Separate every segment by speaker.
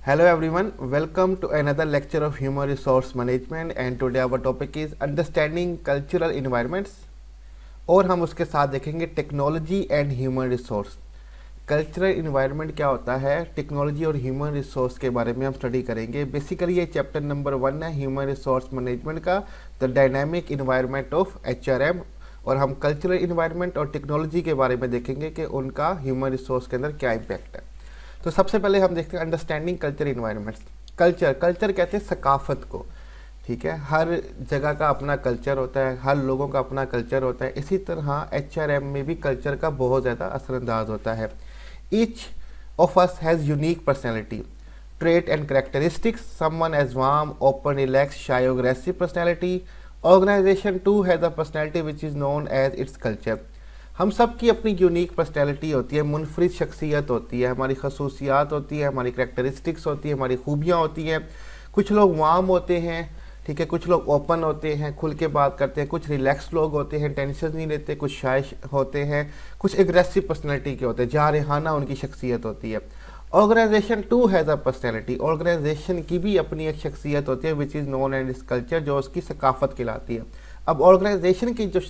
Speaker 1: Hello everyone, welcome to another lecture of Human Resource Management and today our topic is Understanding Cultural Environments और हम उसके साथ देखेंगे technology and human resource. Cultural environment क्या होता है, टेक्नोलॉजी और ह्यूमन रिसोर्स के बारे में हम स्टडी करेंगे। बेसिकली ये चैप्टर नंबर 1 है ह्यूमन रिसोर्स मैनेजमेंट का, the dynamic environment of HRM, और हम कल्चरल इन्वायरमेंट और टेक्नोलॉजी के बारे में देखेंगे कि उनका ह्यूमन रिसोर्स के अंदर क्या इम्पैक्ट है। तो सबसे पहले हम देखते हैं अंडरस्टैंडिंग कल्चर इन्वायरमेंट्स। कल्चर कहते हैं सकाफत को, ठीक है। हर जगह का अपना कल्चर होता है, हर लोगों का अपना कल्चर होता है। इसी तरह HRM में भी कल्चर का बहुत ज़्यादा असरअंदाज होता है। Each of us has unique personality, trait and characteristics. Someone as warm, open, relax, shy, aggressive personality. Organisation too has a personality which is known as its culture. हम सब की अपनी यूनिक पर्सनैलिटी होती है, मुनफरिद शख्सियत होती है, हमारी खसूसियात होती है, हमारी करेक्टरिस्टिक्स होती है, हमारी खूबियाँ होती हैं। कुछ लोग वार्म होते हैं, ठीक है, कुछ लोग ओपन होते हैं, खुल के बात करते हैं, कुछ रिलैक्स लोग होते हैं, टेंशन नहीं लेते, कुछ शाय होते हैं, कुछ एग्रेसिव पर्सनैलिटी के होते हैं, जारहाना उनकी शख्सियत होती है। Organisation too has a personality, organisation की भी अपनी एक शख्सियत होती है which is known and is culture, जो उसकी सकाफत कहलाती है। अब ऑर्गेनाइजेशन की जो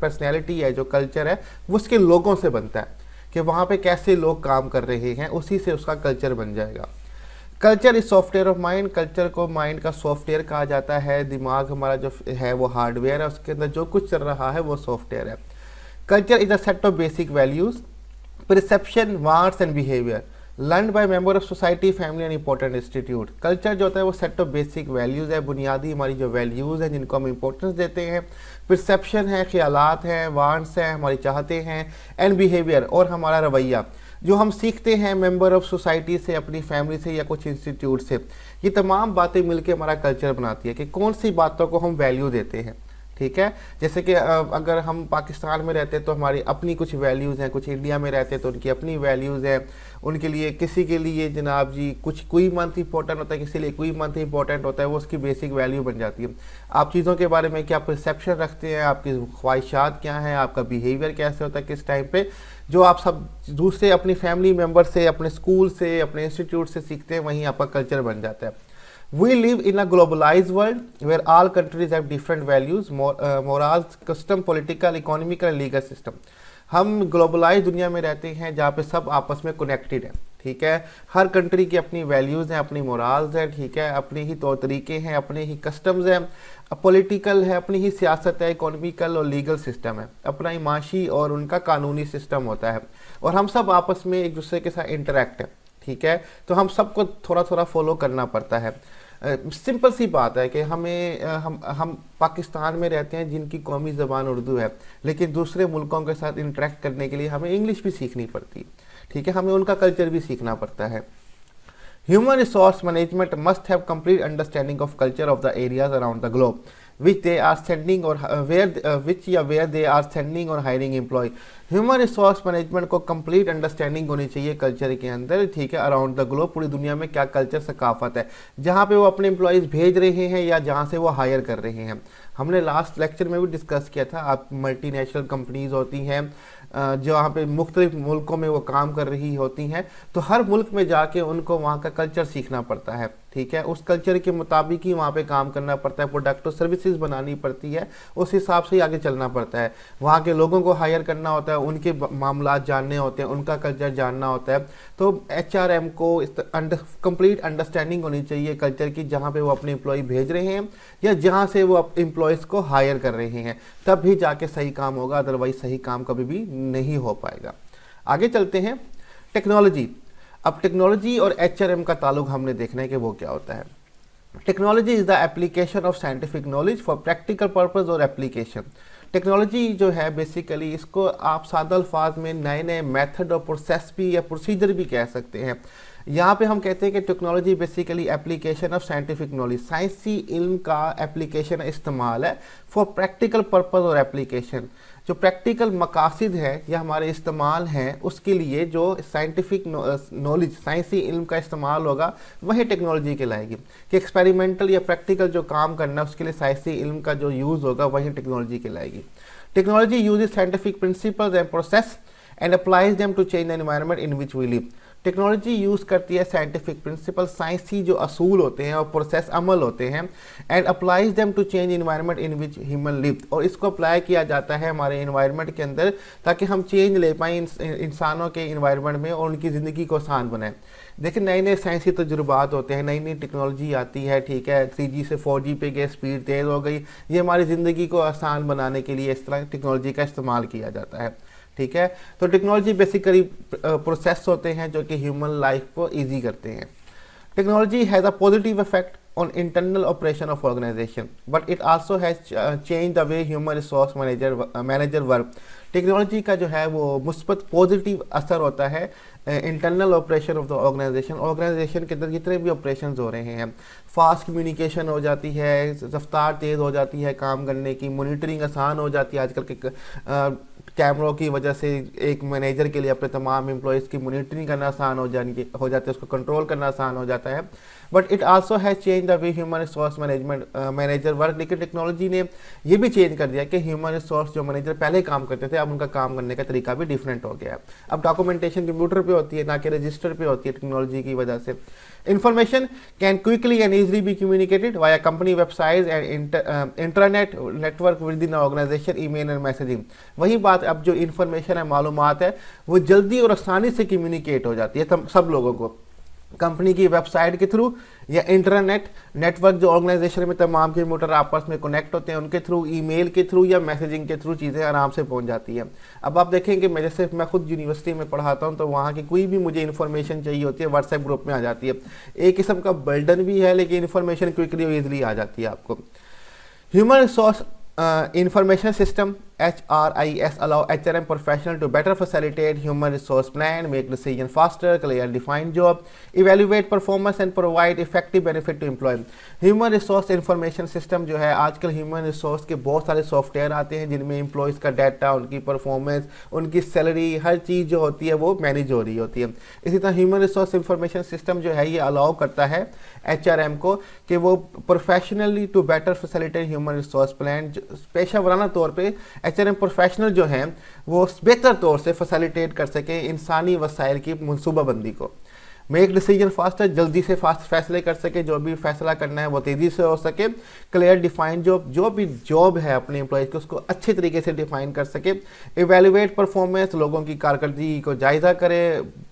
Speaker 1: पर्सनैलिटी है, जो कल्चर है, वो उसके लोगों से बनता है कि वहाँ पे कैसे लोग काम कर रहे हैं, उसी से उसका कल्चर बन जाएगा। Culture is software of mind, culture को माइंड का सॉफ्टवेयर कहा जाता है। दिमाग हमारा जो है वो हार्डवेयर है, उसके अंदर जो कुछ चल रहा है वो सॉफ्टवेयर है। Culture is a set of basic values, perception, wants and behaviour learn by member of society, family and important institute. Culture जो होता है वो सेट ऑफ बेसिक वैल्यूज़ है, बुनियादी हमारी जो वैल्यूज़ हैं जिनको हम इंपॉर्टेंस देते हैं। परसेप्शन है, ख्यालात हैं, वांट्स हैं, हमारी चाहते हैं, एंड बिहेवियर और हमारा रवैया जो हम सीखते हैं मेंबर ऑफ सोसाइटी से, अपनी फैमिली से या कुछ इंस्टीट्यूट से। ये तमाम बातें मिलकर हमारा कल्चर बनाती है कि कौन सी बातों को हम वैल्यू देते हैं, ठीक है। जैसे कि अगर हम पाकिस्तान में रहते हैं तो हमारी अपनी कुछ वैल्यूज़ हैं, कुछ इंडिया में रहते हैं तो उनकी अपनी वैल्यूज़ हैं। उनके लिए किसी के लिए जनाब जी कुछ कोई मंथ इंपॉर्टेंट होता है, किसी लिए कोई मंथ इंपॉर्टेंट होता है, वो उसकी बेसिक वैल्यू बन जाती है। आप चीज़ों के बारे में क्या परसेप्शन रखते हैं, आपकी ख्वाहिशात क्या हैं, आपका बिहेवियर कैसे होता है किस टाइम पे, जो आप सब दूसरे अपनी फैमिली मेम्बर से, अपने स्कूल से, अपने इंस्टीट्यूट से सीखते हैं, वहीं आपका कल्चर बन जाता है। We live in a globalized world where all countries have different values, morals, custom, political, economical and legal system. हम ग्लोबलाइज दुनिया में रहते हैं जहाँ पे सब आपस में कनेक्टेड है, ठीक है। हर कंट्री की अपनी वैल्यूज़ हैं, अपनी मोराल्स हैं, ठीक है, अपने ही तौर तरीके हैं, अपने ही कस्टम्स हैं, पॉलिटिकल है, अपनी ही सियासत है, इकोनॉमिकल और लीगल सिस्टम है, अपना ही माशी और उनका कानूनी सिस्टम होता है। और हम सब आपस में एक दूसरे के साथ इंटरेक्ट है, ठीक है। तो हम सबको थोड़ा थोड़ा फॉलो करना पड़ता है। सिंपल सी बात है कि हम पाकिस्तान में रहते हैं जिनकी कौमी ज़बान उर्दू है, लेकिन दूसरे मुल्कों के साथ इंटरेक्ट करने के लिए हमें इंग्लिश भी सीखनी पड़ती है, ठीक है, हमें उनका कल्चर भी सीखना पड़ता है। Human resource management must have complete understanding of culture of the areas around the globe which they are sending or where they are sending or hiring employee। Human resource management को complete understanding होनी चाहिए culture के अंदर, ठीक है, around the globe, पूरी दुनिया में क्या कल्चर सकाफत है, जहाँ पे वो अपने एम्प्लॉयज़ भेज रहे हैं या जहाँ से वो हायर कर रहे हैं। हमने लास्ट लेक्चर में भी डिस्कस किया था, आप मल्टीनेशनल कंपनीज होती हैं जहाँ पे मुख्तलिफ मुल्कों में वो काम कर रही होती हैं, तो हर मुल्क में जाके उनको वहाँ का कल्चर सीखना पड़ता है, ठीक है। उस कल्चर के मुताबिक ही वहाँ पे काम करना पड़ता है, प्रोडक्ट और सर्विसेज बनानी पड़ती है, उस हिसाब से ही आगे चलना पड़ता है। वहाँ के लोगों को हायर करना होता है, उनके मामला जानने होते हैं, उनका कल्चर जानना होता है। तो HRM को कंप्लीट अंडरस्टैंडिंग होनी चाहिए कल्चर की, जहाँ पे वो अपने एम्प्लॉय भेज रहे हैं या जहाँ से वो एम्प्लॉयज़ को हायर कर रहे हैं, तब भी जाके सही काम होगा, अदरवाइज सही काम कभी भी नहीं हो पाएगा। आगे चलते हैं, टेक्नोलॉजी। अब टेक्नोलॉजी और HRM का ताल्लुक हमने देखना है कि वो क्या होता है। Technology is the application of scientific knowledge for practical purpose और एप्लीकेशन। टेक्नोलॉजी जो है बेसिकली इसको आप सादा अल्फाज में नए नए मेथड और प्रोसेस भी या प्रोसीजर भी कह सकते हैं। यहाँ पे हम कहते हैं कि technology basically application of scientific knowledge, साइंसी इल्म का एप्लीकेशन इस्तेमाल है फॉर प्रैक्टिकल पर्पस और एप्लीकेशन। जो प्रैक्टिकल मकासद है या हमारे इस्तेमाल हैं उसके लिए जो साइंटिफिक नॉलेज, साइंसी इल्म का इस्तेमाल होगा, वही टेक्नोलॉजी कहलाएगी। कि एक्सपेरिमेंटल या प्रैक्टिकल जो काम करना है उसके लिए साइंसी इल्म का जो यूज़ होगा वही टेक्नोलॉजी कहलाएगी। Technology uses scientific principles and process and applies them to change the environment in which we live। Technology use करती है साइंटिफिक प्रिंसिपल, साइंसी जो असूल होते हैं और प्रोसेस अमल होते हैं, and applies them to change environment in which human live, और इसको अप्लाई किया जाता है हमारे इन्वायरमेंट के अंदर ताकि हम चेंज ले पाएँ इंसानों के इन्वायरमेंट में और उनकी ज़िंदगी को आसान बनाएं। देखिए नए नए साइंसी तजुर्बात होते हैं, नई नई टेक्नोलॉजी आती है, ठीक है, 3G से 4G पे गए, स्पीड तेज़ हो गई, ये हमारी ज़िंदगी को आसान बनाने के लिए इस तरह टेक्नोलॉजी का इस्तेमाल किया जाता है, ठीक है। तो टेक्नोलॉजी बेसिकली प्रोसेस होते हैं जो कि ह्यूमन लाइफ को ईजी करते हैं। Technology has a positive effect on internal operation of organization, but it also has changed the way human resource manager work। Technology का जो है वो मुस्बत पॉजिटिव असर होता है internal operation of the organisation के अंदर जितने भी ऑपरेशंस हो रहे हैं, फास्ट कम्युनिकेशन हो जाती है, रफ्तार तेज़ हो जाती है काम करने की, मॉनिटरिंग आसान हो जाती है। आजकल के कैमरों की वजह से एक मैनेजर के लिए अपने तमाम एम्प्लॉयज़ की मॉनिटरिंग करना आसान हो जाती है, उसको कंट्रोल करना आसान हो जाता है। But it also has change the way human resource manager work. लेकिन टेक्नोलॉजी ने ये भी चेंज कर दिया कि ह्यूमन रिसोर्स जो मैनेजर पहले काम करते थे, अब उनका काम करने का तरीका भी डिफरेंट हो गया है। अब डॉक्यूमेंटेशन कंप्यूटर पे होती है, ना कि रजिस्टर पे होती है टेक्नोलॉजी की वजह से। Information can quickly and easily be communicated via company websites and internet network with in organisation, email and messaging. वही बात, अब जो इन्फॉर्मेशन है, मालूमात है, वो जल्दी और आसानी से कम्युनिकेट हो जाती है सब लोगों को, कंपनी की वेबसाइट के थ्रू या इंटरनेट नेटवर्क जो ऑर्गेनाइजेशन में तमाम कंप्यूटर आपस में कनेक्ट होते हैं उनके थ्रू, ईमेल के थ्रू या मैसेजिंग के थ्रू चीज़ें आराम से पहुंच जाती हैं। अब आप देखेंगे मैं खुद यूनिवर्सिटी में पढ़ाता हूं, तो वहाँ की कोई भी मुझे इन्फॉर्मेशन चाहिए होती है व्हाट्सएप ग्रुप में आ जाती है। एक किस्म का बर्डन भी है, लेकिन इन्फॉर्मेशन क्विकली और ईजिली आ जाती है आपको। Human resource information system HRIS allow HRM professional to better facilitate human resource plan, make decision faster, clear defined job, evaluate performance and provide effective benefit to employee। Human resource information system जो है, आजकल human resource के बहुत सारे software आते हैं जिनमें employees का डाटा, उनकी परफॉर्मेंस, उनकी सैलरी, हर चीज़ जो होती है वो मैनेज हो रही होती है। इसी तरह ह्यूमन रिसोर्स इंफॉर्मेशन सिस्टम जो है ये अलाउ करता है HRM को कि वो professionally to better facilitate human resource plan, पेशा वराना तौर पे HRM प्रोफेशनल जो हैं वो बेहतर तौर से फैसिलिटेट कर सके इंसानी वसाइल की मनसूबाबंदी को। मेक डिसीजन फास्टर, जल्दी से फास्ट फैसले कर सके, जो भी फैसला करना है वो तेज़ी से हो सके। क्लियर डिफाइंड जॉब, जो भी जॉब है अपने एम्प्लॉयज़ को उसको अच्छे तरीके से डिफाइन कर सके। इवेल्युएट परफॉर्मेंस, लोगों की कारकर्दगी को जायज़ा करे,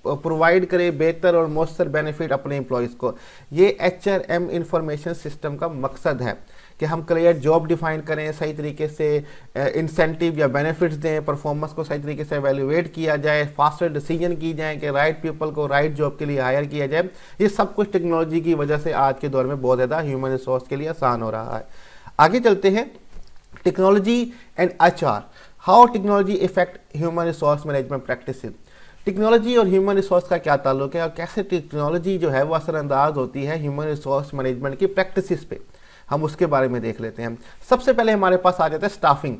Speaker 1: प्रोवाइड करे बेहतर और मौसर बेनिफिट अपने एम्प्लॉयज़ को। ये HRM इंफॉर्मेशन सिस्टम का मकसद है कि हम क्लियर जॉब डिफाइन करें, सही तरीके से इंसेंटिव या बेनिफिट्स दें, परफॉर्मेंस को सही तरीके से एवेल्युएट किया जाए, फास्टर डिसीजन की जाए कि राइट पीपल को राइट जॉब के लिए हायर किया जाए। ये सब कुछ टेक्नोलॉजी की वजह से आज के दौर में बहुत ज़्यादा ह्यूमन रिसोर्स के लिए आसान हो रहा है। आगे चलते हैं, technology and HR, how technology effect human resource management practice. Technology और ह्यूमन रिसोर्स का क्या ताल्लुक है और कैसे टेक्नोलॉजी जो है वो असरअंदाज होती है ह्यूमन रिसोर्स मैनेजमेंट की प्रैक्टिसेस पे, हम उसके बारे में देख लेते हैं। सबसे पहले हमारे पास आ जाता है स्टाफिंग,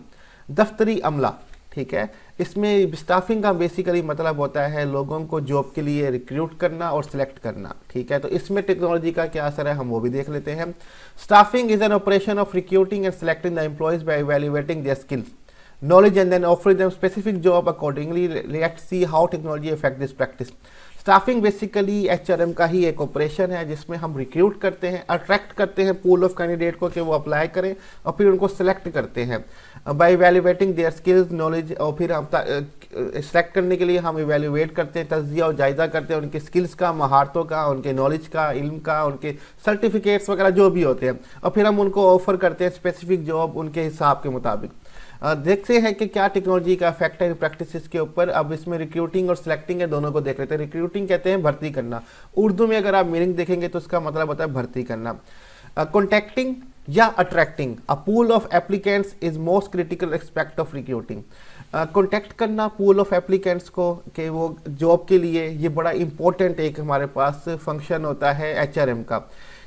Speaker 1: दफ्तरी अमला, ठीक है। इसमें स्टाफिंग का बेसिकली मतलब होता है लोगों को जॉब के लिए रिक्रूट करना और सिलेक्ट करना, ठीक है। तो इसमें टेक्नोलॉजी का क्या असर है हम वो भी देख लेते हैं। Staffing is an operation of recruiting and selecting the employees by evaluating their skills, knowledge and then offering them specific job accordingly। Let's see how technology affect this practice। Staffing basically HRM का ही एक operation है जिसमें हम recruit करते हैं, attract करते हैं pool of candidate को कि वो अप्लाई करें और फिर उनको सेलेक्ट करते हैं by evaluating their skills knowledge. और फिर हम सेलेक्ट करने के लिए हम इवैल्यूएट करते हैं, तज्जिया और जायज़ा करते हैं उनके स्किल्स का, महारतों का, उनके नॉलेज का, इल्म का, उनके सर्टिफिकेट्स वगैरह जो भी होते हैं, और फिर हम उनको ऑफर करते हैं स्पेसिफिक जॉब उनके हिसाब के मुताबिक। देखते हैं कि क्या टेक्नोलॉजी का इफेक्ट है प्रैक्टिसेस के ऊपर। अब इसमें रिक्रूटिंग और सिलेक्टिंग है, दोनों को देख लेते हैं। रिक्रूटिंग कहते हैं भर्ती करना, उर्दू में अगर आप मीनिंग देखेंगे तो इसका मतलब होता है भर्ती करना। कॉन्टैक्टिंग या attracting a pool of applicants is most critical aspect of recruiting. Contact करना पूल ऑफ एप्लीकेंट्स को कि वो जॉब के लिए, ये बड़ा इंपॉर्टेंट एक हमारे पास फंक्शन होता है HRM का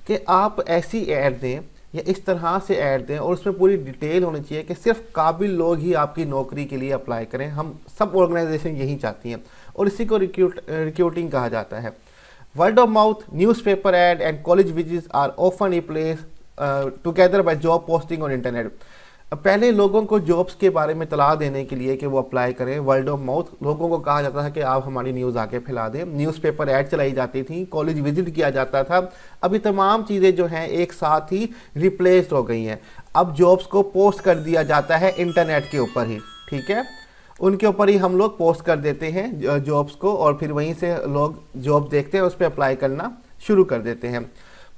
Speaker 1: कि आप ऐसी ऐड दें या इस तरह से ऐड दें और उसमें पूरी डिटेल होनी चाहिए कि सिर्फ काबिल लोग ही आपकी नौकरी के लिए अप्लाई करें। हम सब ऑर्गेनाइजेशन यही चाहती हैं और इसी को रिक्रूटिंग कहा जाता है। Word of mouth, newspaper ad and college visits are often replace together by job posting on internet. पहले लोगों को जॉब्स के बारे में तला देने के लिए कि वो अप्लाई करें, वर्ड ऑफ माउथ लोगों को कहा जाता था कि आप हमारी न्यूज़ आगे फैला दें, न्यूज़पेपर ऐड चलाई जाती थी, कॉलेज विजिट किया जाता था। अभी तमाम चीज़ें जो हैं एक साथ ही रिप्लेस्ड हो गई हैं। अब जॉब्स को पोस्ट कर दिया जाता है इंटरनेट के ऊपर ही, ठीक है, उनके ऊपर ही हम लोग पोस्ट कर देते हैं जॉब्स को, और फिर वहीं से लोग जॉब देखते हैं, उस पर अप्लाई करना शुरू कर देते हैं।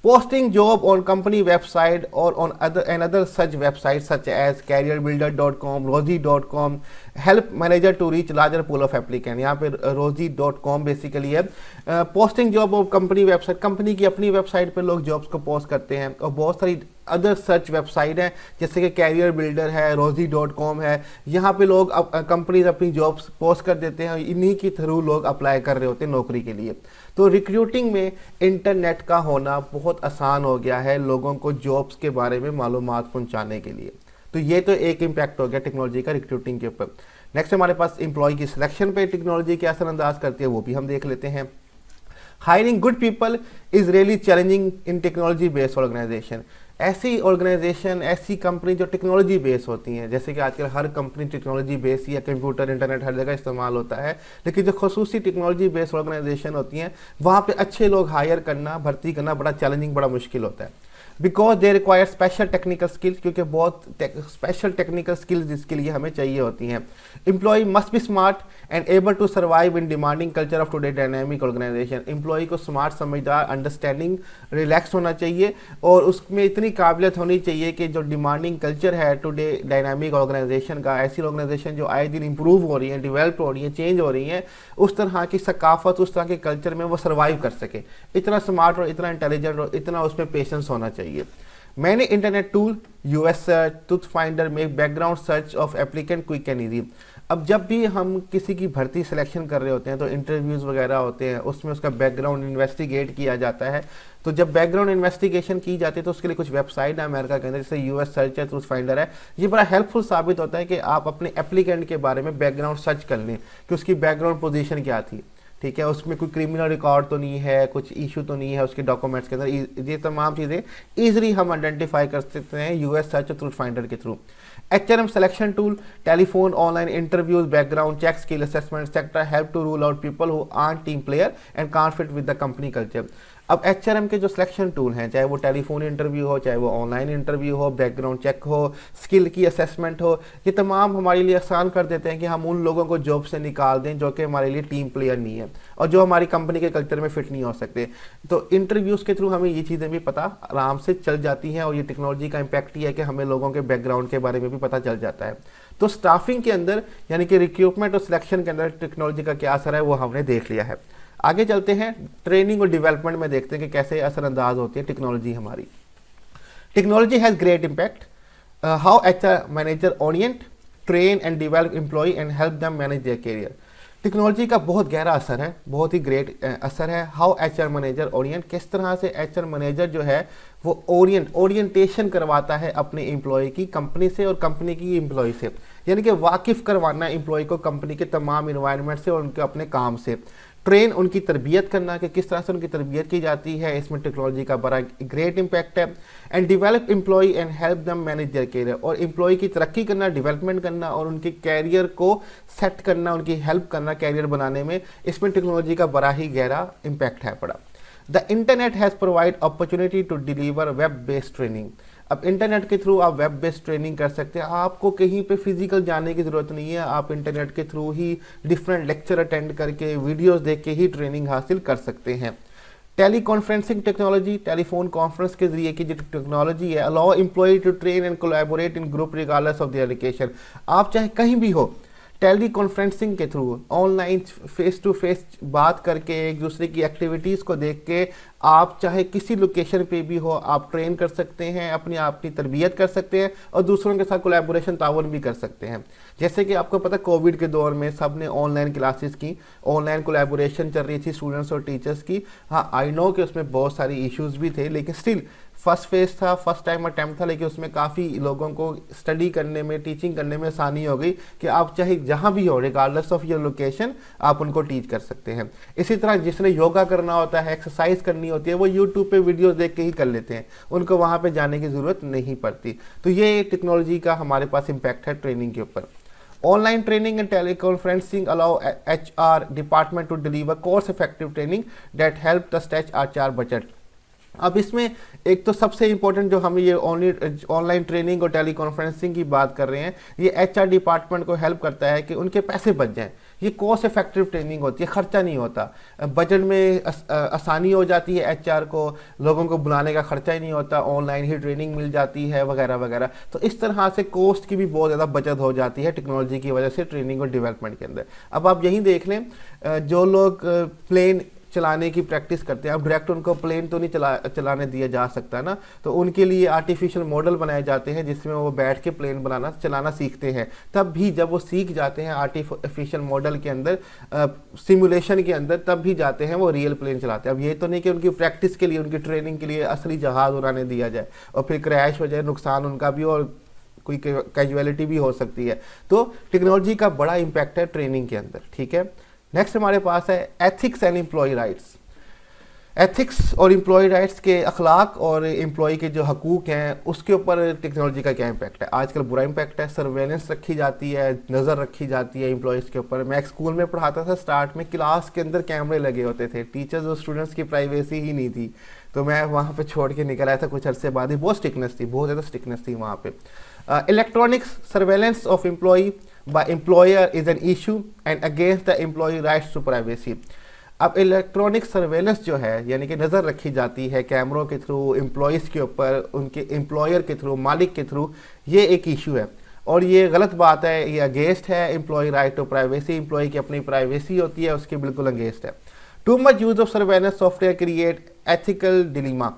Speaker 1: Posting job on company website or on another such websites such as careerbuilder.com, rosie.com help manager to reach larger pool of applicant। यहाँ पे rosie.com बेसिकली है पोस्टिंग जॉब और कंपनी वेबसाइट, कंपनी की अपनी वेबसाइट पे लोग जॉब्स को post करते हैं, और बहुत सारी अदर सर्च वेबसाइट हैं जैसे कि कैरियर बिल्डर है, rosie.com है, यहाँ पे लोग कंपनीज अपनी जॉब्स पोस्ट कर देते हैं, इन्हीं के थ्रू लोग अप्लाई कर रहे होते हैं नौकरी के लिए। तो रिक्रूटिंग में इंटरनेट का होना बहुत आसान हो गया है लोगों को जॉब्स के बारे में मालूमात पहुंचाने के लिए। तो ये तो एक इम्पैक्ट हो गया टेक्नोलॉजी का रिक्रूटिंग के ऊपर। नेक्स्ट हमारे पास एम्प्लॉय की सिलेक्शन पे टेक्नोलॉजी क्या असरअंदाज करती है वो भी हम देख लेते हैं। Hiring good people is really challenging in technology based organisation. ऐसी ऑर्गेनाइजेशन, ऐसी कंपनी जो टेक्नोलॉजी बेस होती हैं, जैसे कि आजकल हर कंपनी टेक्नोलॉजी बेस या कंप्यूटर इंटरनेट हर जगह इस्तेमाल होता है, लेकिन जो खसूसी टेक्नोलॉजी बेस्ड ऑर्गेनाइजेशन होती हैं वहाँ पे अच्छे लोग हायर करना, भर्ती करना बड़ा चैलेंजिंग, बड़ा मुश्किल होता है। Because they require special technical skills, क्योंकि बहुत स्पेशल टेक्निकल स्किल्स इसके लिए हमें चाहिए होती हैं। Employee must be smart and able to survive in demanding culture of today dynamic organisation. Employee को स्मार्ट, समझदार, अंडरस्टैंडिंग, रिलैक्स होना चाहिए, और उसमें इतनी काबिलियत होनी चाहिए कि जो डिमांडिंग कल्चर है टुडे डायनामिक ऑर्गेनाइजेशन का, ऐसी ऑर्गेनाइजेशन जो आए दिन इंप्रूव हो रही है, डेवलप हो रही है, चेंज हो रही है, उस तरह की सकाफत, उस तरह के कल्चर में वो सर्वाइव कर सके। इतना स्मार्ट और इतना इंटेलिजेंट और इतना उसमें पेशेंस होना चाहिए। मैंने internet tool, US search, truth finder में background search of applicant quick and easy. अब जब भी हम किसी की भर्ती सिलेक्शन कर रहे होते हैं तो इंटरव्यूज़ वगैरह होते हैं, उसमें उसका बैकग्राउंड इन्वेस्टिगेट किया जाता है। तो जब बैकग्राउंड इन्वेस्टिगेशन की जाती है तो उसके लिए कुछ वेबसाइट है अमेरिका के अंदर, जैसे यूएस सर्च है, ट्रूथ फाइंडर है। ये बड़ा हेल्पफुल साबित होता है कि आप अपने एप्लीकेंट के बारे में बैकग्राउंड सर्च कर लें कि उसकी बैकग्राउंड पोजीशन क्या थी, ठीक है, उसमें कोई क्रिमिनल रिकॉर्ड तो नहीं है, कुछ इशू तो नहीं है उसके डॉक्यूमेंट्स के अंदर। ये तमाम चीज़ें ईजिली हम आइडेंटिफाई कर सकते हैं यूएस सर्च और ट्रूथ फाइंडर के थ्रू। HRM selection tool, telephone, online interviews, background check, skill assessment sector help to rule out people who aren't team player and can't fit with the company culture. अब HRM के जो selection tool हैं, चाहे वो telephone interview हो, चाहे वो online interview हो, बैकग्राउंड चेक हो, स्किल की असेसमेंट हो, ये तमाम हमारे लिए आसान कर देते हैं कि हम उन लोगों को जॉब से निकाल दें जो कि हमारे लिए टीम प्लेयर नहीं है और जो हमारी कंपनी के कल्चर में फिट नहीं हो सकते। तो इंटरव्यूज़ के थ्रू हमें ये चीज़ें भी पता आराम से चल जाती हैं, और ये टेक्नोलॉजी का इम्पैक्ट ही है कि हमें लोगों के बैकग्राउंड के बारे में भी पता चल जाता है। तो स्टाफिंग के अंदर यानी कि रिक्रूटमेंट और सिलेक्शन के अंदर टेक्नोलॉजी का क्या असर है वो हमने देख लिया है। आगे चलते हैं, ट्रेनिंग और डेवलपमेंट में देखते हैं कि कैसे असरअंदाज होती है टेक्नोलॉजी हमारी। Technology has great impact how HR manager orient, train and develop employee and help them manage their career. Technology का बहुत गहरा असर है, बहुत ही ग्रेट असर है। हाउ HR मैनेजर ओरिएंट, किस तरह से HR मैनेजर जो है वो ओरिएंटेशन करवाता है अपने एम्प्लॉय की कंपनी से और कंपनी की एम्प्लॉय से, यानी कि वाकिफ़ करवाना एम्प्लॉय को कंपनी के तमाम इन्वायरमेंट से और उनके अपने काम से। ट्रेन, उनकी तरबियत करना कि किस तरह से उनकी तरबियत की जाती है, इसमें टेक्नोलॉजी का बड़ा ग्रेट इम्पैक्ट है। And develop employee and help them manage their career, और एम्प्लॉय की तरक्की करना, डेवलपमेंट करना और उनके कैरियर को सेट करना, उनकी हेल्प करना कैरियर बनाने में, इसमें टेक्नोलॉजी का बड़ा ही गहरा इम्पैक्ट है पड़ा। The internet has provide opportunity to deliver web based training. अब इंटरनेट के थ्रू आप वेब बेस्ड ट्रेनिंग कर सकते हैं, आपको कहीं पे फिजिकल जाने की ज़रूरत नहीं है, आप इंटरनेट के थ्रू ही डिफरेंट लेक्चर अटेंड करके, वीडियोस देख के ही ट्रेनिंग हासिल कर सकते हैं। Tele conferencing technology, telephone conference के जरिए की जो टेक्नोलॉजी है, allow employee to train and collaborate in group regardless of their location. आप चाहे कहीं भी हो, टेली कॉन्फ्रेंसिंग के through online face to face बात करके, एक दूसरे की एक्टिविटीज़ को देख के, आप चाहे किसी लोकेशन पे भी हो, आप ट्रेन कर सकते हैं, अपनी तरबियत कर सकते हैं और दूसरों के साथ कोलैबोरेशन तावन भी कर सकते हैं। जैसे कि आपको पता कोविड के दौर में सब ने ऑनलाइन क्लासेस की, ऑनलाइन कोलैबोरेशन चल रही थी स्टूडेंट्स और टीचर्स की। हाँ, आई नो कि उसमें बहुत सारी इश्यूज़ भी थे, लेकिन स्टिल फर्स्ट फेज था, फर्स्ट टाइम अटैम्प्ट था, लेकिन उसमें काफ़ी लोगों को स्टडी करने में, टीचिंग करने में आसानी हो गई कि आप चाहे जहाँ भी हो, रिगार्डलेस ऑफ योर लोकेशन, आप उनको टीच कर सकते हैं। इसी तरह जिसने योगा करना होता है, एक्सरसाइज करनी होती है, वो यूट्यूब पे वीडियोस देख के ही कर लेते हैं, उनको वहाँ पे जाने की ज़रूरत नहीं पड़ती। तो ये टेक्नोलॉजी का हमारे पास इम्पैक्ट है ट्रेनिंग के ऊपर। Online training and teleconferencing allow HR department to deliver cost-effective training that help the stretch HR budget। अब इसमें एक तो सबसे इम्पोर्टेंट जो हम ये ऑनलाइन ट्रेनिंग और टेली कॉन्फ्रेंसिंग की बात कर रहे हैं, ये एचआर डिपार्टमेंट को हेल्प करता है कि उनके पैसे बच जाएं। ये कॉस्ट इफेक्टिव ट्रेनिंग होती है, खर्चा नहीं होता, बजट में आसानी हो जाती है, एचआर को लोगों को बुलाने का खर्चा ही नहीं होता, ऑनलाइन ही ट्रेनिंग मिल जाती है वगैरह वगैरह। तो इस तरह से कॉस्ट की भी बहुत ज़्यादा बचत हो जाती है टेक्नोलॉजी की वजह से ट्रेनिंग और डेवलपमेंट के अंदर। अब आप यहीं देख लें, जो लोग प्लेन चलाने की प्रैक्टिस करते हैं, अब डायरेक्ट उनको प्लेन तो नहीं चलाने दिया जा सकता ना, तो उनके लिए आर्टिफिशियल मॉडल बनाए जाते हैं जिसमें वो बैठ के प्लेन चलाना सीखते हैं। तब भी जब वो सीख जाते हैं आर्टिफिशियल मॉडल के अंदर, सिमुलेशन के अंदर, तब भी जाते हैं वो रियल प्लेन चलाते हैं। अब ये तो नहीं कि उनकी प्रैक्टिस के लिए, उनकी ट्रेनिंग के लिए असली जहाज़ उड़ाने दिया जाए और फिर क्रैश हो जाए, नुकसान उनका भी और कोई कैजुअलिटी भी हो सकती है। तो टेक्नोलॉजी का बड़ा इम्पैक्ट है ट्रेनिंग के अंदर, ठीक है। नेक्स्ट हमारे पास है ethics and employee rights. Ethics और एम्प्लॉय राइट्स के अखलाक और एम्प्लॉय के जो हकूक़ हैं उसके ऊपर टेक्नोलॉजी का क्या इम्पैक्ट है। आजकल बुरा इम्पैक्ट है, सर्वेलेंस रखी जाती है, नज़र रखी जाती है एम्प्लॉयज़ के ऊपर। मैं एक स्कूल में पढ़ाता था, स्टार्ट में क्लास के अंदर कैमरे लगे होते थे, टीचर्स और स्टूडेंट्स की प्राइवेसी ही नहीं थी, तो मैं वहाँ पर छोड़ के निकल आया था कुछ अर्से बाद ही। बहुत स्ट्रिक्टनेस थी, बहुत ज़्यादा स्ट्रिक्टनेस थी वहाँ पर। Electronic surveillance of employee by employer is an issue and against the employee rights to privacy। अब इलेक्ट्रॉनिक सर्वेलेंस जो है, यानी कि नज़र रखी जाती है कैमरों के थ्रू एम्प्लॉयज़ के ऊपर, उनके एम्प्लॉयर के थ्रू, मालिक के थ्रू, ये एक इशू है और ये गलत बात है, ये अगेंस्ट है employee right to privacy. Employee की अपनी प्राइवेसी होती है, उसके बिल्कुल अगेंस्ट है। Too much use of surveillance software create ethical dilemma.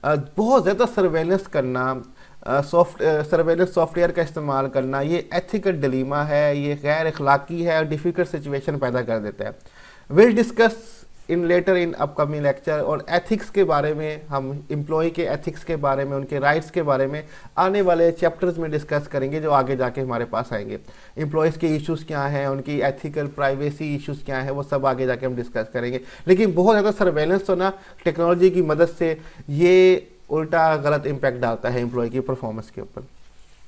Speaker 1: बहुत ज़्यादा सर्वेलेंस करना, सर्वेलेंस सॉफ्टवेयर का इस्तेमाल करना, ये एथिकल डिलीमा है, ये गैर अखलाकी है और डिफ़िकल्ट सिचुएशन पैदा कर देता है। Will discuss in later in upcoming lecture. और एथिक्स के बारे में, हम एम्प्लॉय के एथिक्स के बारे में, उनके राइट्स के बारे में आने वाले चैप्टर्स में डिस्कस करेंगे जो आगे जाके हमारे पास आएंगे। एम्प्लॉयज़ के इश्यूज़ क्या हैं, उनकी एथिकल प्राइवेसी इश्यूज़ क्या हैं, वो सब आगे जाके हम डिस्कस करेंगे। लेकिन बहुत ज़्यादा सर्वेलेंस होना टेक्नोलॉजी की मदद से ये उल्टा गलत इम्पैक्ट डालता है एम्प्लॉय की परफॉर्मेंस के ऊपर।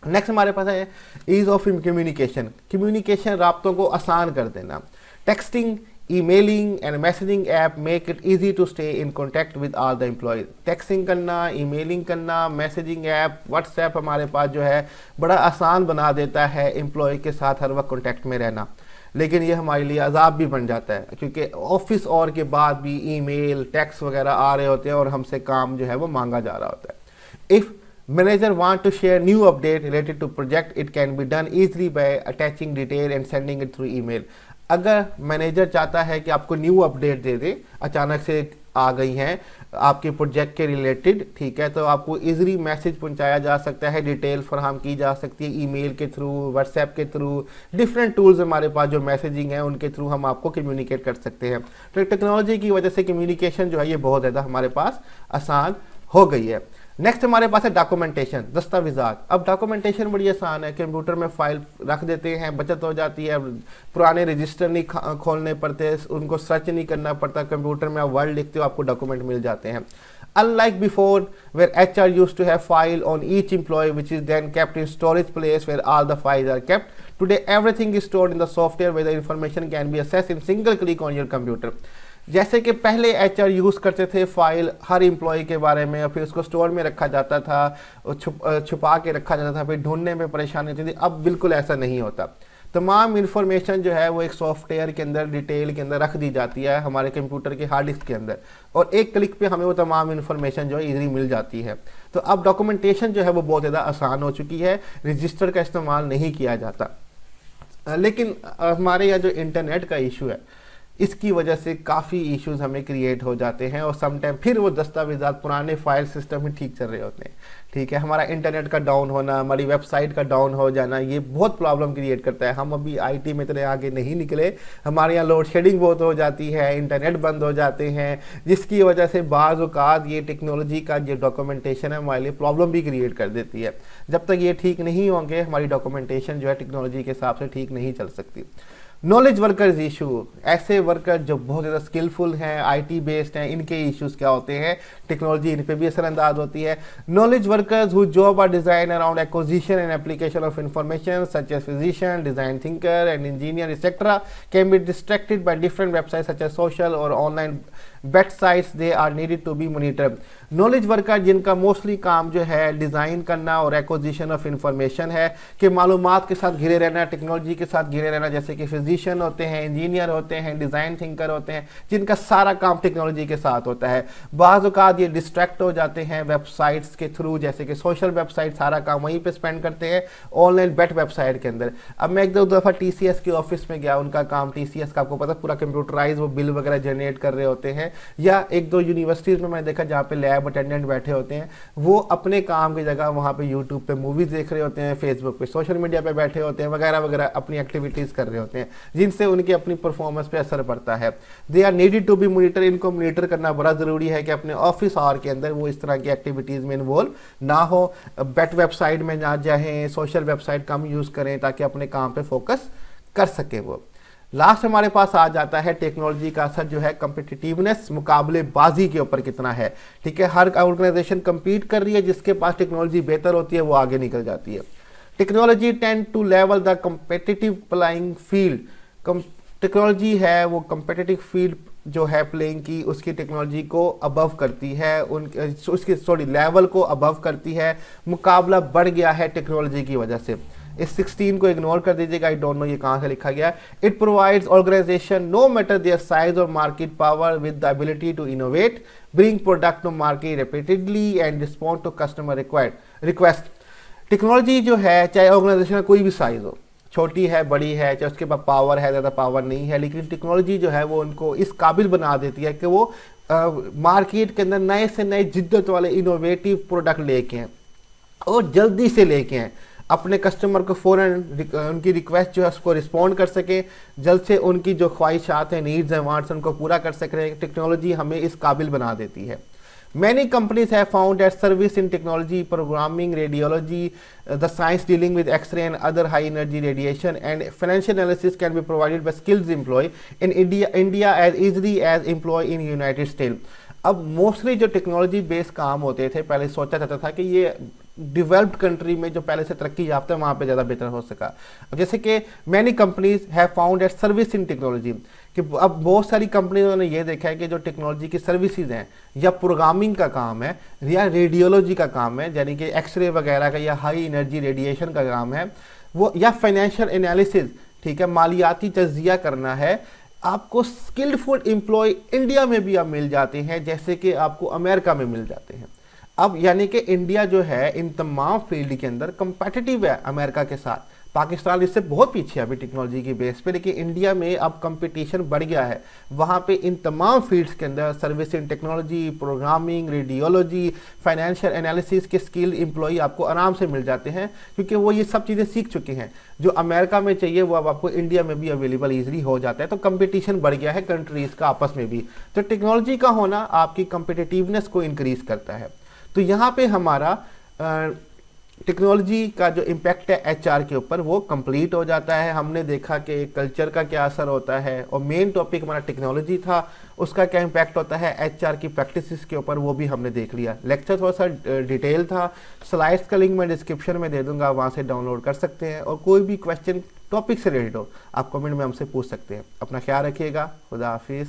Speaker 1: नेक्स्ट हमारे पास है ईज ऑफ कम्युनिकेशन। कम्युनिकेशन राब्तों को आसान कर देना। Texting, emailing and messaging app make it easy to stay in contact with all the employees. Texting करना, ईमेलिंग करना, मैसेजिंग ऐप, व्हाट्सएप हमारे पास जो है बड़ा आसान बना देता है एम्प्लॉय के साथ हर वक्त कॉन्टैक्ट में रहना। लेकिन ये हमारे लिए अजाब भी बन जाता है क्योंकि ऑफिस और के बाद भी ईमेल, टेक्स्ट वगैरह आ रहे होते हैं और हमसे काम जो है वो मांगा जा रहा होता है। If manager want to share new update related to project, it can be done easily by attaching detail and sending it through email. अगर मैनेजर चाहता है कि आपको न्यू अपडेट दे दे, अचानक से आ गई हैं आपके प्रोजेक्ट के रिलेटेड, ठीक है, तो आपको इजीली मैसेज पहुंचाया जा सकता है, डिटेल फराहम की जा सकती है ईमेल के थ्रू, व्हाट्सएप के थ्रू, डिफरेंट टूल्स हमारे पास जो मैसेजिंग है उनके थ्रू हम आपको कम्युनिकेट कर सकते हैं। तो टेक्नोलॉजी की वजह से कम्युनिकेशन जो है ये बहुत ज़्यादा हमारे पास आसान हो गई है। नेक्स्ट हमारे पास है डॉक्यूमेंटेशन, दस्तावेजात। अब डॉक्यूमेंटेशन बड़ी आसान है, कंप्यूटर में फाइल रख देते हैं, बचत हो जाती है, पुराने रजिस्टर नहीं खोलने पड़ते, उनको सर्च नहीं करना पड़ता, कंप्यूटर में आप वर्ड लिखते हो आपको डॉक्यूमेंट मिल जाते हैं। Unlike before, where HR used to have file on each employee, which is then kept in storage place where all the files are kept, today everything is stored in the software where the information can be accessed in single click on your computer। जैसे कि पहले HR use करते थे file हर employ के बारे में और फिर उसको स्टोर में रखा जाता था, छुपा के रखा जाता था, फिर ढूंढने में परेशानी होती थी। अब बिल्कुल ऐसा नहीं होता, तमाम इन्फॉर्मेशन जो है वो एक सॉफ्टवेयर के अंदर, डिटेल के अंदर रख दी जाती है हमारे कंप्यूटर के हार्ड डिस्क के अंदर, और एक क्लिक पे हमें वो तमाम इन्फॉर्मेशन जो है इजीली मिल जाती है। तो अब डॉक्यूमेंटेशन जो है वो बहुत ज़्यादा आसान हो चुकी है, रजिस्टर का इस्तेमाल नहीं किया जाता। लेकिन हमारे यहाँ जो इंटरनेट का इशू है, इसकी वजह से काफ़ी इश्यूज हमें क्रिएट हो जाते हैं और समटाइम फिर वो दस्तावेजात पुराने फाइल सिस्टम ही ठीक चल रहे होते हैं। ठीक है, हमारा इंटरनेट का डाउन होना, हमारी वेबसाइट का डाउन हो जाना, ये बहुत प्रॉब्लम क्रिएट करता है। हम अभी आईटी में इतने आगे नहीं निकले, हमारे यहाँ लोड शेडिंग बहुत हो जाती है, इंटरनेट बंद हो जाते हैं, जिसकी वजह से बाज़ औक़ात ये टेक्नोलॉजी का जो डॉक्यूमेंटेशन है हमारे लिए प्रॉब्लम भी क्रिएट कर देती है। जब तक ये ठीक नहीं होंगे हमारी डॉक्यूमेंटेशन जो है टेक्नोलॉजी के हिसाब से ठीक नहीं चल सकती। नॉलेज वर्कर्स इशू, ऐसे वर्कर जो बहुत ज़्यादा स्किलफुल हैं, आईटी बेस्ड हैं, इनके इश्यूज क्या होते हैं, टेक्नोलॉजी इन पे भी असरअंदाज होती है। Knowledge workers who job are design around acquisition and application of information such as physician, design thinker and engineer etcetera can be distracted by different website such as social और online websites, they are needed to be monitor. Knowledge worker जिनका mostly काम जो है design करना और acquisition of information है, कि मालूमात के साथ घिरे रहना, टेक्नोलॉजी के साथ घिरे रहना, जैसे कि फिजिशियन होते हैं, इंजीनियर होते हैं, डिज़ाइन थिंकर होते हैं, जिनका सारा काम टेक्नोलॉजी के साथ होता है। बाज़ औक़ात ये डिस्ट्रैक्ट हो जाते हैं वेबसाइट्स के थ्रू, जैसे कि सोशल वेबसाइट, सारा काम वहीं पे स्पेंड करते हैं, ऑनलाइन बेट वेबसाइट के अंदर। अब मैं एक दो दफ़ा टीसीएस के ऑफिस में गया, उनका काम टीसीएस का आपको पता पूरा कंप्यूटराइज वो बिल वगैरह जनरेट कर रहे होते हैं, या एक दो यूनिवर्सिटीज़ में मैंने देखा जहाँ पे लैब अटेंडेंट बैठे होते हैं, वो अपने काम की जगह वहाँ पे यूट्यूब पे मूवीज़ देख रहे होते हैं, फेसबुक पे, सोशल मीडिया पे बैठे होते हैं, वगैरह वगैरह अपनी एक्टिविटीज़ कर रहे होते हैं, जिनसे उनकी अपनी परफॉर्मेंस पे असर पड़ता है। They are needed to be monitor, इनको मॉनिटर करना बड़ा ज़रूरी है कि अपने ऑफिस आवर के अंदर वो इस तरह की एक्टिविटीज़ में इन्वॉल्व ना हो, बेट वेबसाइट में ना जाएँ, सोशल वेबसाइट कम यूज़ करें ताकि अपने काम पर फोकस कर सके वो। लास्ट हमारे पास आ जाता है टेक्नोलॉजी का असर जो है कम्पिटिटिवनेस, मुकाबलेबाजी के ऊपर कितना है। ठीक है, हर ऑर्गेनाइजेशन कम्पीट कर रही है, जिसके पास टेक्नोलॉजी बेहतर होती है वो आगे निकल जाती है। Technology tend to level the competitive playing field, technology है वो कम्पिटिटिव फील्ड जो है प्लेइंग की, उसकी टेक्नोलॉजी को अबव करती है, उसकी लेवल को अबव करती है, मुकाबला बढ़ गया है टेक्नोलॉजी की वजह से। इस 16 को इग्नोर कर दीजिएगा, आई डोंट नो ये कहाँ से लिखा गया। It provides organization no matter their size और market power with the ability to innovate, bring product to market repeatedly and respond to customer request. Technology जो है, चाहे ऑर्गेनाइजेशन का कोई भी साइज हो, छोटी है बड़ी है, चाहे उसके पास पावर है ज़्यादा पावर नहीं है, लेकिन टेक्नोलॉजी जो है वो उनको इस काबिल बना देती है कि वो मार्केट के अंदर नए से नए जिद्दत वाले इनोवेटिव प्रोडक्ट लेके हैं और जल्दी से लेके हैं, अपने कस्टमर को फ़ौरन उनकी रिक्वेस्ट जो है उसको रिस्पॉन्ड कर सकें, जल्द से उनकी जो ख्वाहिशात हैं, नीड्स हैं, वांट्स उनको पूरा कर सकें। टेक्नोलॉजी हमें इस काबिल बना देती है। Many companies have found that service in technology, programming, radiology, the science dealing with X-ray and other high energy radiation and financial analysis can be provided by skilled employee in India as easily as employee in United States. अब mostly जो technology based काम होते थे, पहले सोचा जाता था कि ये डेवलप्ड कंट्री में जो पहले से तरक्की याफ्ता है वहाँ पे ज़्यादा बेहतर हो सका। अब जैसे कि many companies have found at service in technology, कि अब बहुत सारी कंपनियों ने ये देखा है कि जो टेक्नोलॉजी की सर्विसेज हैं, या प्रोग्रामिंग का काम है, या रेडियोलॉजी का काम है, यानी कि एक्सरे वगैरह का, या हाई एनर्जी रेडिएशन का काम है वो, या फाइनेंशियल एनालिसिस, ठीक है, मालियाती तज्जिया करना है, आपको स्किल्डफुल एम्प्लॉय इंडिया में भी अब मिल जाते हैं, जैसे कि आपको अमेरिका में मिल जाते हैं। अब यानी कि इंडिया जो है इन तमाम फील्ड के अंदर कंपेटिटिव है अमेरिका के साथ। पाकिस्तान इससे बहुत पीछे है अभी टेक्नोलॉजी की बेस पे, लेकिन इंडिया में अब कंपटीशन बढ़ गया है। वहाँ पे इन तमाम फील्ड्स के अंदर service in technology, programming, radiology, financial analysis के स्किल एम्प्लॉई आपको आराम से मिल जाते हैं, क्योंकि वो ये सब चीज़ें सीख चुके हैं। जो अमेरिका में चाहिए वो अब आपको इंडिया में भी अवेलेबल ईजिली हो जाता है। तो कंपटीशन बढ़ गया है कंट्रीज़ का आपस में भी। तो टेक्नोलॉजी का होना आपकी कंपिटिटिवनेस को इंक्रीज़ करता है। तो यहाँ पे हमारा टेक्नोलॉजी का जो इम्पैक्ट है एचआर के ऊपर वो कंप्लीट हो जाता है। हमने देखा कि कल्चर का क्या असर होता है, और मेन टॉपिक हमारा टेक्नोलॉजी था, उसका क्या इम्पैक्ट होता है एचआर की प्रैक्टिसेस के ऊपर, वो भी हमने देख लिया। लेक्चर थोड़ा सा डिटेल था, स्लाइड्स का लिंक मैं डिस्क्रिप्शन में दे दूंगा, वहाँ से डाउनलोड कर सकते हैं। और कोई भी क्वेश्चन टॉपिक से रिलेटेड हो आप कमेंट में हमसे पूछ सकते हैं। अपना ख्याल रखिएगा। खुदा हाफिज़।